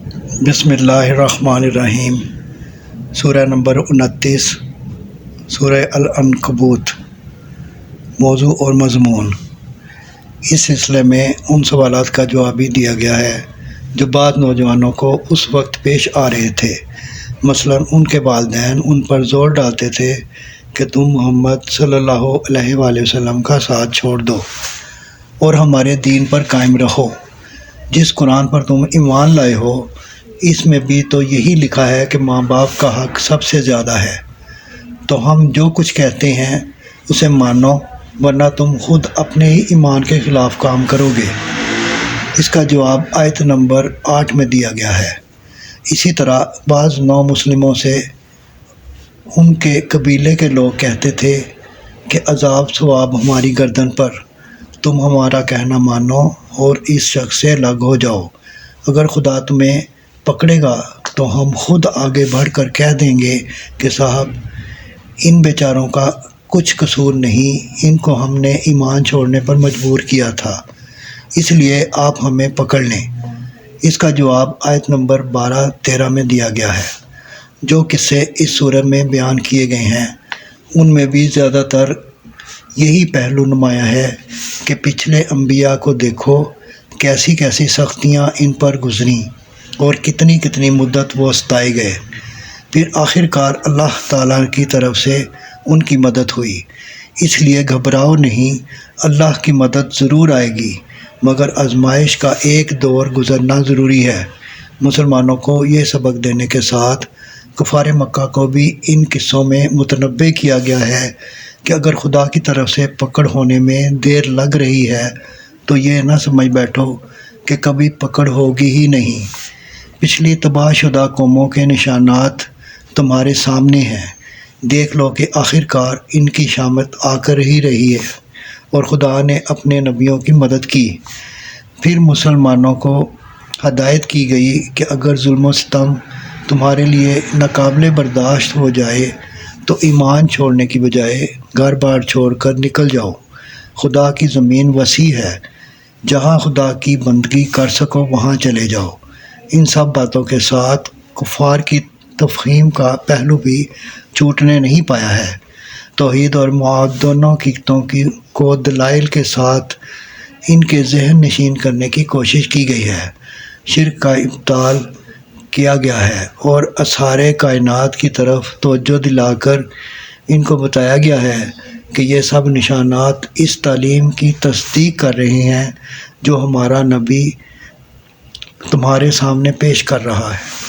بسم اللہ الرحمن الرحیم۔ سورہ نمبر 29، سورہ العنکبوت۔ موضوع اور مضمون۔ اس سلسلے میں ان سوالات کا جواب بھی دیا گیا ہے جو بعض نوجوانوں کو اس وقت پیش آ رہے تھے۔ مثلا ان کے والدین ان پر زور ڈالتے تھے کہ تم محمد صلی اللہ علیہ وآلہ وسلم کا ساتھ چھوڑ دو اور ہمارے دین پر قائم رہو۔ جس قرآن پر تم ایمان لائے ہو اس میں بھی تو یہی لکھا ہے کہ ماں باپ کا حق سب سے زیادہ ہے، تو ہم جو کچھ کہتے ہیں اسے مانو، ورنہ تم خود اپنے ہی ایمان کے خلاف کام کرو گے۔ اس کا جواب آیت نمبر 8 میں دیا گیا ہے۔ اسی طرح بعض نو مسلموں سے ان کے قبیلے کے لوگ کہتے تھے کہ عذاب ثواب ہماری گردن پر، تم ہمارا کہنا مانو اور اس شخص سے الگ ہو جاؤ۔ اگر خدا تمہیں پکڑے گا تو ہم خود آگے بڑھ کر کہہ دیں گے کہ صاحب ان بیچاروں کا کچھ قصور نہیں، ان کو ہم نے ایمان چھوڑنے پر مجبور کیا تھا، اس لیے آپ ہمیں پکڑ لیں۔ اس کا جواب آیت نمبر 12-13 میں دیا گیا ہے۔ جو قصے اس سورہ میں بیان کیے گئے ہیں ان میں بھی زیادہ تر یہی پہلو نمایاں ہے کہ پچھلے انبیاء کو دیکھو، کیسی کیسی سختیاں ان پر گزریں اور کتنی کتنی مدت وہ ستائے گئے، پھر آخر کار اللہ تعالیٰ کی طرف سے ان کی مدد ہوئی۔ اس لیے گھبراؤ نہیں، اللہ کی مدد ضرور آئے گی، مگر آزمائش کا ایک دور گزرنا ضروری ہے۔ مسلمانوں کو یہ سبق دینے کے ساتھ کفار مکہ کو بھی ان قصوں میں متنبہ کیا گیا ہے کہ اگر خدا کی طرف سے پکڑ ہونے میں دیر لگ رہی ہے تو یہ نہ سمجھ بیٹھو کہ کبھی پکڑ ہوگی ہی نہیں۔ پچھلی تباہ شدہ قوموں کے نشانات تمہارے سامنے ہیں، دیکھ لو کہ آخر کار ان کی شامت آ کر ہی رہی ہے اور خدا نے اپنے نبیوں کی مدد کی۔ پھر مسلمانوں کو ہدایت کی گئی کہ اگر ظلم و ستم تمہارے لیے ناقابل برداشت ہو جائے تو ایمان چھوڑنے کی بجائے گھر بار چھوڑ کر نکل جاؤ۔ خدا کی زمین وسیع ہے، جہاں خدا کی بندگی کر سکو وہاں چلے جاؤ۔ ان سب باتوں کے ساتھ کفار کی تفہیم کا پہلو بھی چھوٹنے نہیں پایا ہے۔ توحید اور معاد دونوں حقیقتوں کو دلائل کے ساتھ ان کے ذہن نشین کرنے کی کوشش کی گئی ہے، شرک کا ابطال کیا گیا ہے اور اسرار کائنات کی طرف توجہ دلا کر ان کو بتایا گیا ہے کہ یہ سب نشانات اس تعلیم کی تصدیق کر رہے ہیں جو ہمارا نبی تمہارے سامنے پیش کر رہا ہے۔